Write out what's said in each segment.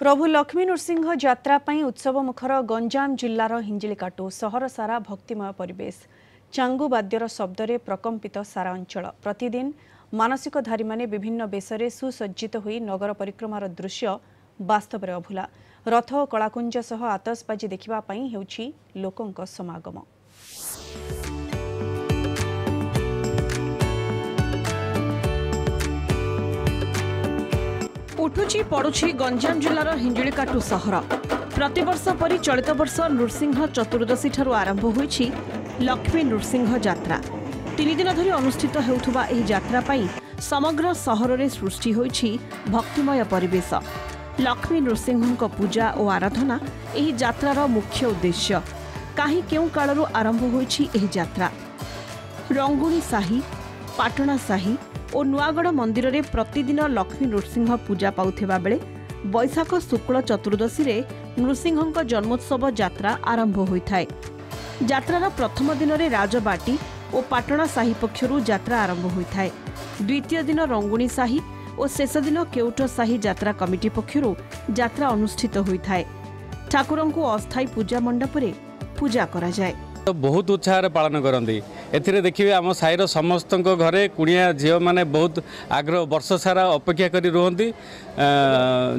प्रभु लक्ष्मी नृसिंह यात्रा पई उत्सव मुखर गंजाम जिल्लार हिंजिलिकाटू सहर सारा भक्तिमय परिवेश चांगु वाद्यर शब्दरे प्रकंपित सारा अंचल प्रतिदिन मानसिकधारी माने विभिन्न बेसरे सुसज्जित होई नगर परिक्रमार दृश्य वास्तव रे अभुला रथ और कलाकुंज सह आतशबाजी देखिबा पई हेउछि लोकंक समागम। उठुची पड़ुछि गंजाम जिल्लार हिंजिलिकाटू सहर प्रतिवर्ष परि चलित वर्ष नृसिंह चतुर्दशी ठारू आरंभ होइछि लक्ष्मी नृसिंह यात्रा। 3 दिन धरि अनुष्ठित हेउथुबा एही यात्रा पई समग्र सहर रे सृष्टि होइछि भक्तिमय परिवेश। लक्ष्मी नृसिंहक पूजा और आराधना एही यात्रार मुख्य उद्देश्य। काहे केउ कालरू आरंभ होइछि एही यात्रा। रंगुणी साही पाटणा साही और नुआगढ़ मंदिर रे प्रतिदिन लक्ष्मी नृसिंह पूजा पाउथिबा बेले बैशाख शुक्ल चतुर्दशी रे नृसिंहक जन्मोत्सव यात्रा आरंभ होइथाय। यात्रार प्रथम दिन रे राजबाटी और पाटणा साही पक्षरु यात्रा आरंभ होइथाय। द्वितीय दिन रंगुणी साही और शेष दिन केउट साही यात्रा कमिटी पक्षरु यात्रा अनुष्ठित होइथाय। ठाकुरंकु अस्थायी पूजा मंडप रे पूजा करा जाय। तो बहुत उत्साह पालन करती एथिरे देखिए आम साईर समस्त घरे कुड़िया झील मैंने बहुत आग्रह वर्ष सारा अपेक्षा करी रुहंती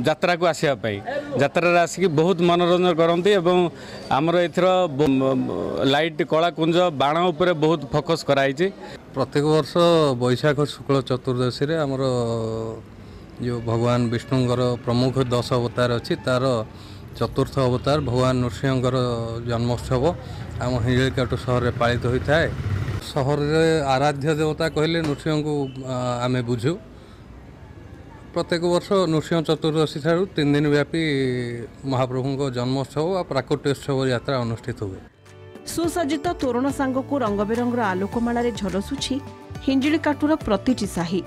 यात्रा को आसापी यात्रा आसिक बहुत मनोरंजन करती एवं आमर एथर लाइट कलाकुंज बाण उपर बहुत फोकस कराई। प्रत्येक वर्ष बैशाख शुक्ल चतुर्दशी रे आमर जो भगवान विष्णुंकर प्रमुख 10 अवतार अच्छी तार चतुर्थ अवतार भगवान नृसिंहर जन्मोत्सव आम हिंजिलिकाटू सहर में पालित होता है। सहर में आराध्य देवता कहले नृसिंह को आम बुझु। प्रत्येक वर्ष नृसिंह चतुर्दशी ठारू 3 दिन व्यापी महाप्रभु जन्मोत्सव और प्राकट्योत्सव यात्रा अनुष्ठित हुए। सुसज्जित तोरण सांगकु रंगबेरंगर आलोकमाला झलसुछि हिंजिलिकाटूर प्रतिटी साही।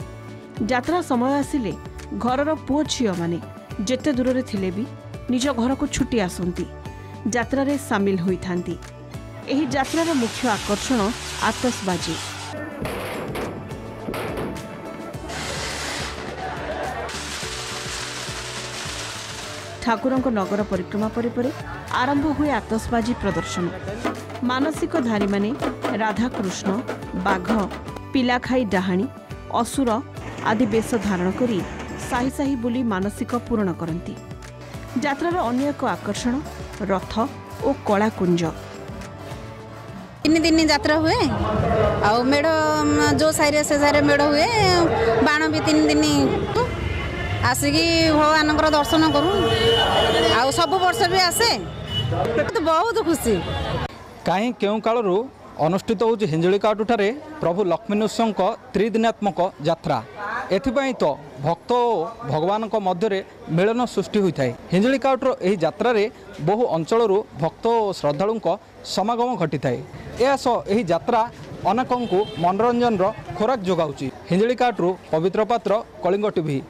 यात्रा समय आसिले घरर पुओ झियो माने जेते दूर रे थिले भी निज घर को छुट्टी आसंती यात्रा रे शामिल होइथांती। एही यात्रार मुख्य आकर्षण आतशबाजी। ठाकुरंक नगर परिक्रमा परे आरंभ हुए आतशबाजी प्रदर्शन। मानसिक धारी माने राधाकृष्ण बाघ पिलाखाई डाहाणी असुर आदि बेश धारण करी साही साही बुली मानसिक पूर्ण करती। यात्रार अन्य एक आकर्षण रथ और कलाकुंज। 3 दिन यात्रा हुए आ मेढ़ जो साइरे से साइरे मेढ़ हुए बाण भी 3 दिन आसिकी भगवान दर्शन करूँ आ सब वर्ष भी आसे तो बहुत खुशी। कहीं केउ कालरू अनुष्ठित होउछि हिंजिलिकाटू ठारे प्रभु लक्ष्मी नृसिंहक 3 दिनात्मक यात्रा। एथिपाई तो भक्त और भगवान मध्य मिलन सृष्टि होता है। हिंजिलिकाटूर एही यात्रा रे बहु अंचलरू भक्त और श्रद्धालुंक समागम घटी थाए। यह सह एही यात्रा अनेकंकु मनोरंजन खोराक जोगाउछि। हिंजिलिकाटूर पवित्र पात्र कलिंग टीवी।